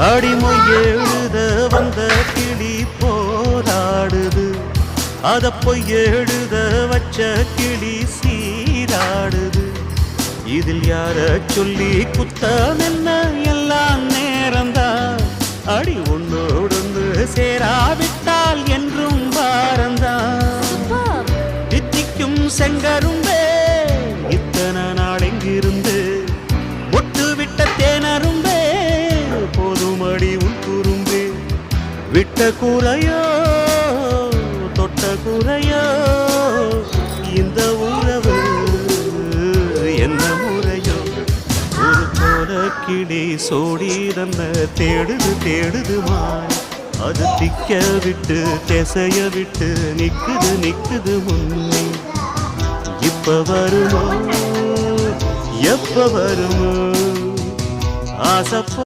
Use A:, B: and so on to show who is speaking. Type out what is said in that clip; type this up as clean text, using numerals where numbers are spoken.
A: அடிமொய் எழுத வந்த கிளி போராடுது, அத பொய் எழுத வச்ச கிளி சீராடுது. இதில் யார சொல்லி குத்தம் என்ன, எல்லாம் நேரம்தான். அடி ஒன்னோடொன்று சேராவிட்டால் என்றும் பாரந்தான். தித்திக்கும் செங்கரும்பே இத்தனை நாள் எங்கிருந்து, ஒட்டு விட்ட தேனரும்பே போதுமடி உன் குறும்பே. விட்ட கூரையோ தொட்ட கூரையோ இந்த உறவு என்ன முறையோ. ஒரு போல கிளி சோடி தன்ன தேடுது தேடுதுமா, அது திக்க விட்டு திசைய விட்டு நிக்குது நிக்குது முன்னே. இப்ப வருமோ எப்ப வருமோ ஆசை